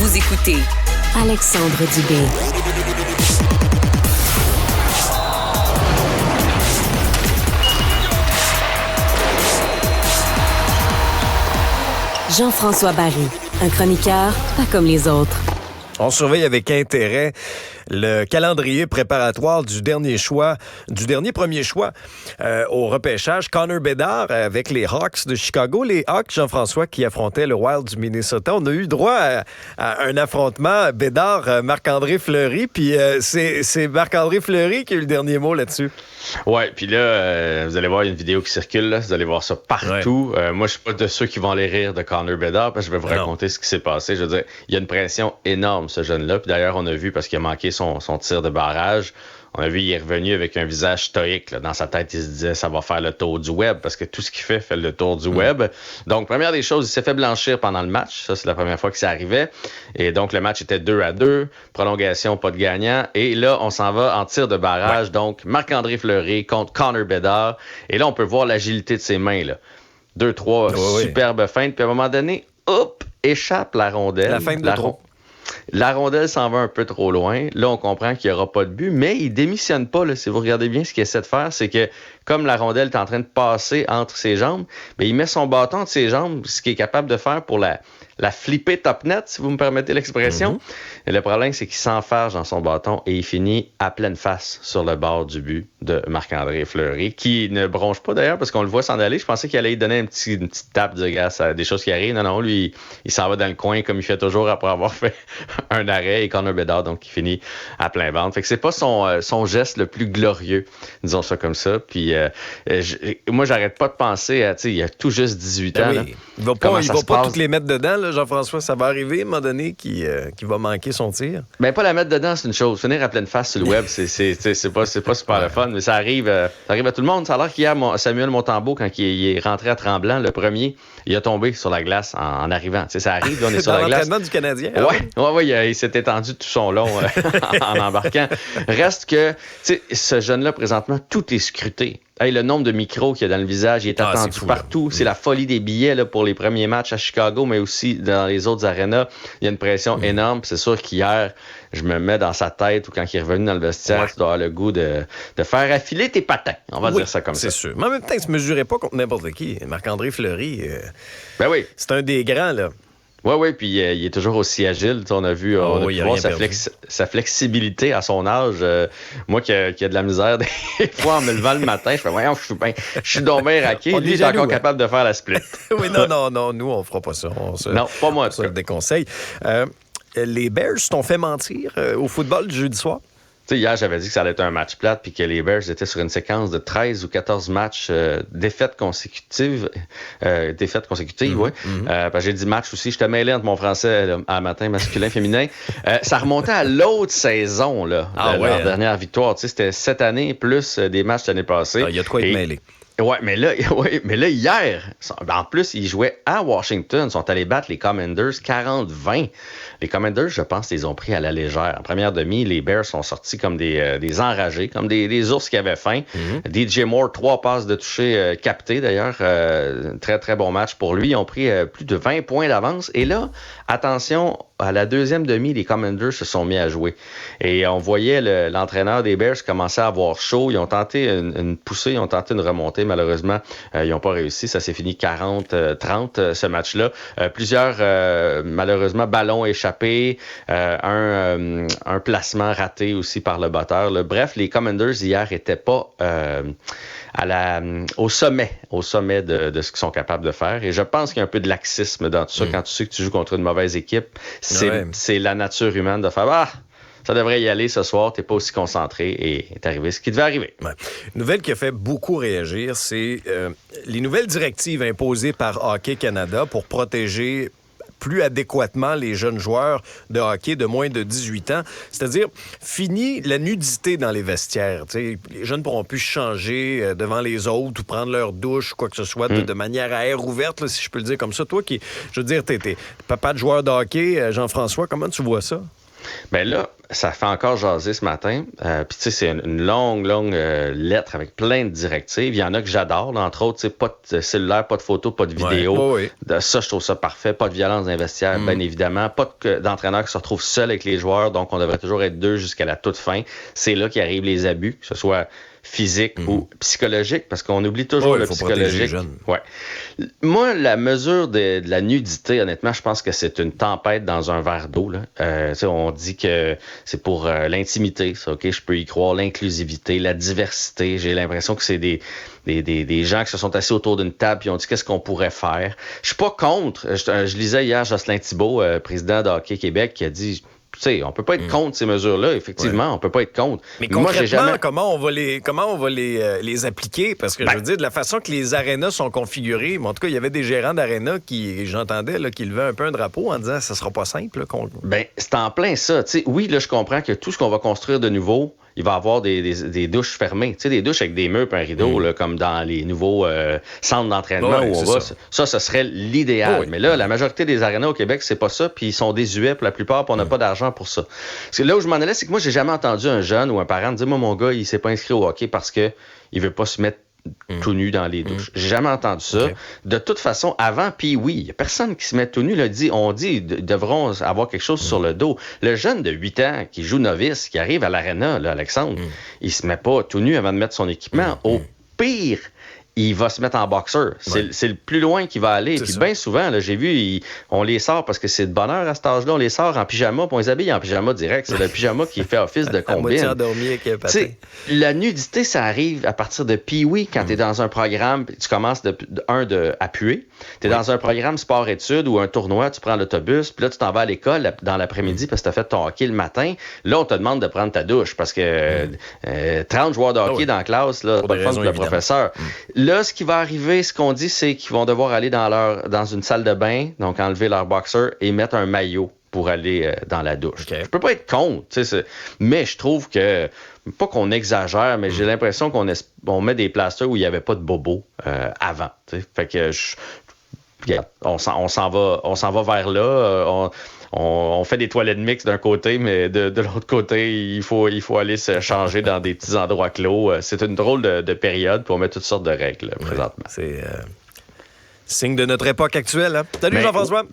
Vous écoutez Alexandre Dubé. Jean-François Barry, un chroniqueur pas comme les autres. On surveille avec intérêt le calendrier préparatoire du dernier premier choix au repêchage. Connor Bedard avec les Hawks de Chicago. Les Hawks, Jean-François, qui affrontaient le Wild du Minnesota. On a eu droit à un affrontement Bedard-Marc-André Fleury. Puis c'est Marc-André Fleury qui a eu le dernier mot là-dessus. Ouais, puis là, vous allez voir, il y a une vidéo qui circule, là, vous allez voir ça partout. Ouais. Moi, je suis pas de ceux qui vont aller rire de Connor Bedard, parce que je vais vous raconter ce qui s'est passé. Je veux dire, il y a une pression énorme, ce jeune-là. Puis d'ailleurs, on a vu, parce qu'il a manqué son tir de barrage, on a vu, il est revenu avec un visage stoïque. Là. Dans sa tête, il se disait, ça va faire le tour du web, parce que tout ce qu'il fait le tour du web. Donc, première des choses, il s'est fait blanchir pendant le match. Ça, c'est la première fois que ça arrivait. Et donc, le match était 2-2. Prolongation, pas de gagnant. Et là, on s'en va en tir de barrage. Ouais. Donc, Marc-André Fleury contre Connor Bedard. Et là, on peut voir l'agilité de ses mains. Là. 2-3 superbes feintes. Puis à un moment donné, hop, échappe la rondelle. La feinte de trop. La rondelle s'en va un peu trop loin. Là, on comprend qu'il n'y aura pas de but, mais il démissionne pas. Là. Si vous regardez bien, ce qu'il essaie de faire, c'est que comme la rondelle est en train de passer entre ses jambes, bien, il met son bâton entre ses jambes, ce qu'il est capable de faire pour la flipper top net, si vous me permettez l'expression. Mm-hmm. Et le problème, c'est qu'il s'enfarge dans son bâton et il finit à pleine face sur le bord du but de Marc-André Fleury, qui ne bronche pas d'ailleurs parce qu'on le voit s'en aller. Je pensais qu'il allait lui donner une petite tape de grâce à des choses qui arrivent. Non, lui, il s'en va dans le coin comme il fait toujours après avoir fait un arrêt et Connor Bedard, donc il finit à plein ventre. Fait que c'est pas son geste le plus glorieux, disons ça comme ça. Puis moi, j'arrête pas de penser à, tu sais, il a tout juste 18 ans. Oui. Là. Il va pas toutes les mettre dedans, là, Jean-François. Ça va arriver à un moment donné qu'il va manquer son tir. Ben, pas la mettre dedans, c'est une chose. Finir à pleine face sur le web, c'est pas super le fun, mais ça arrive à tout le monde. Ça a l'air qu'hier, Samuel Montembeau, quand il est rentré à Tremblant, le premier, il a tombé sur la glace en arrivant. T'sais, ça arrive, là, on est sur la glace. L'entraînement du Canadien. Oui, il s'est étendu tout son long en embarquant. Reste que, tu sais, ce jeune-là, présentement, tout est scruté. Hey, le nombre de micros qu'il y a dans le visage, il est attendu c'est fou, partout. C'est la folie des billets là, pour les premiers matchs à Chicago, mais aussi dans les autres arénas. Il y a une pression énorme. C'est sûr qu'hier, je me mets dans sa tête ou quand il est revenu dans le vestiaire, tu dois avoir le goût de faire affiler tes patins. On va dire ça comme ça. C'est sûr. Mais en même temps, il ne se mesurait pas contre n'importe qui. Marc-André Fleury, ben oui. C'est un des grands, là. Oui, puis il est toujours aussi agile. On a vu voir sa flexibilité à son âge. Moi qui a de la misère des fois en me levant le matin, je fais voyons, je suis donc bien raqué. Lui, il est encore capable de faire la split. Oui, non, nous, on fera pas ça. Non, pas moi. On se le déconseille. Les Bears t'ont fait mentir au football du jeudi soir? Tu sais, hier, j'avais dit que ça allait être un match plate puis que les Bears étaient sur une séquence de 13 ou 14 matchs défaites consécutives. Oui. Parce que j'ai dit match aussi. Je te mêlé entre mon français à matin, masculin, féminin. Ça remontait à l'autre saison, là, leur dernière victoire. Tu sais, c'était cette année plus des matchs l'année passée. Il y a de quoi être mêlé. Ouais, mais là, hier, en plus, ils jouaient à Washington. Ils sont allés battre les Commanders 40-20. Les Commanders, je pense, ils ont pris à la légère. En première demi, les Bears sont sortis comme des enragés, comme des ours qui avaient faim. Mm-hmm. DJ Moore, 3 passes de toucher captées, d'ailleurs. Très, très bon match pour lui. Ils ont pris plus de 20 points d'avance. Et là, attention, à la deuxième demi, les Commanders se sont mis à jouer. Et on voyait l'entraîneur des Bears commencer à avoir chaud. Ils ont tenté une poussée, ils ont tenté une remontée. Malheureusement, ils n'ont pas réussi. Ça s'est fini 40-30, ce match-là. Plusieurs, malheureusement, ballons échappés. Un placement raté aussi par le batteur. Là. Bref, les Commanders, hier, n'étaient pas au sommet de ce qu'ils sont capables de faire. Et je pense qu'il y a un peu de laxisme dans tout ça. Quand tu sais que tu joues contre une mauvaise équipe, c'est la nature humaine de faire ça devrait y aller ce soir, t'es pas aussi concentré et est arrivé ce qui devait arriver. Ouais. Une nouvelle qui a fait beaucoup réagir, c'est les nouvelles directives imposées par Hockey Canada pour protéger plus adéquatement les jeunes joueurs de hockey de moins de 18 ans. C'est-à-dire, fini la nudité dans les vestiaires. T'sais, les jeunes ne pourront plus changer devant les autres ou prendre leur douche ou quoi que ce soit de manière à air ouverte, là, si je peux le dire comme ça. Toi qui, je veux dire, t'es papa de joueur de hockey, Jean-François, comment tu vois ça? Ben là, ça fait encore jaser ce matin. Puis tu sais, c'est une longue lettre avec plein de directives. Il y en a que j'adore, là, entre autres, pas de cellulaire, pas de photos, pas de vidéos. Ça, je trouve ça parfait. Pas de violence dans les vestiaires, bien évidemment. Pas d'entraîneur qui se retrouve seul avec les joueurs. Donc, on devrait toujours être 2 jusqu'à la toute fin. C'est là qu'arrivent les abus, que ce soit physique ou psychologique, parce qu'on oublie toujours le psychologique. Ouais. Moi, la mesure de la nudité, honnêtement, je pense que c'est une tempête dans un verre d'eau. Là. On dit que c'est pour l'intimité, ça, OK? Je peux y croire, l'inclusivité, la diversité. J'ai l'impression que c'est des gens qui se sont assis autour d'une table et ont dit qu'est-ce qu'on pourrait faire. Je suis pas contre. Je lisais hier Jocelyn Thibault, président de Hockey Québec, qui a dit... Tu sais, on peut pas être contre ces mesures-là, effectivement, on peut pas être contre. Mais concrètement, comment on va les appliquer? Parce que je veux dire, de la façon que les arénas sont configurées, en tout cas, il y avait des gérants d'arénas qui, j'entendais, là, qui levaient un peu un drapeau en disant ça sera pas simple. Là, c'est en plein ça. Tu sais, oui, là, je comprends que tout ce qu'on va construire de nouveau, il va y avoir des douches fermées. Tu sais, des douches avec des murs et un rideau, là, comme dans les nouveaux centres d'entraînement où on va. Ça, ce serait l'idéal. Mais là, la majorité des arénas au Québec, c'est pas ça, puis ils sont désuets pour la plupart, puis on n'a pas d'argent pour ça. Parce que là où je m'en allais, c'est que moi, j'ai jamais entendu un jeune ou un parent dire, moi, mon gars, il s'est pas inscrit au hockey parce que il veut pas se mettre tout nu dans les douches. J'ai jamais entendu ça. Okay. De toute façon, avant, puis oui, il y a personne qui se met tout nu. On dit ils devront avoir quelque chose sur le dos. Le jeune de 8 ans qui joue novice, qui arrive à l'aréna, là, Alexandre, il se met pas tout nu avant de mettre son équipement. Au pire, il va se mettre en boxeur. C'est le plus loin qu'il va aller. Puis bien souvent, là, j'ai vu, on les sort parce que c'est de bonheur à cet âge-là. On les sort en pyjama, puis on les habille en pyjama direct. C'est le pyjama qui fait office de combine. La nudité, ça arrive à partir de pee-wee quand tu es dans un programme, tu commences à puer. Tu es dans un programme sport-études ou un tournoi, tu prends l'autobus, puis là, tu t'en vas à l'école dans l'après-midi parce que tu as fait ton hockey le matin. Là, on te demande de prendre ta douche parce que 30 joueurs de hockey dans la classe, là, pas de fun pour le professeur. Là, ce qui va arriver, ce qu'on dit, c'est qu'ils vont devoir aller dans une salle de bain, donc enlever leur boxer et mettre un maillot pour aller dans la douche. Okay. Je peux pas être contre, mais je trouve que, pas qu'on exagère, mais j'ai l'impression qu'on met des plasters où il n'y avait pas de bobo avant. T'sais. Fait que on s'en va vers là. On fait des toilettes mixtes d'un côté, mais de l'autre côté, il faut aller se changer dans des petits endroits clos. C'est une drôle de période, puis on met toutes sortes de règles présentement. C'est signe de notre époque actuelle. Hein? Salut Jean-François!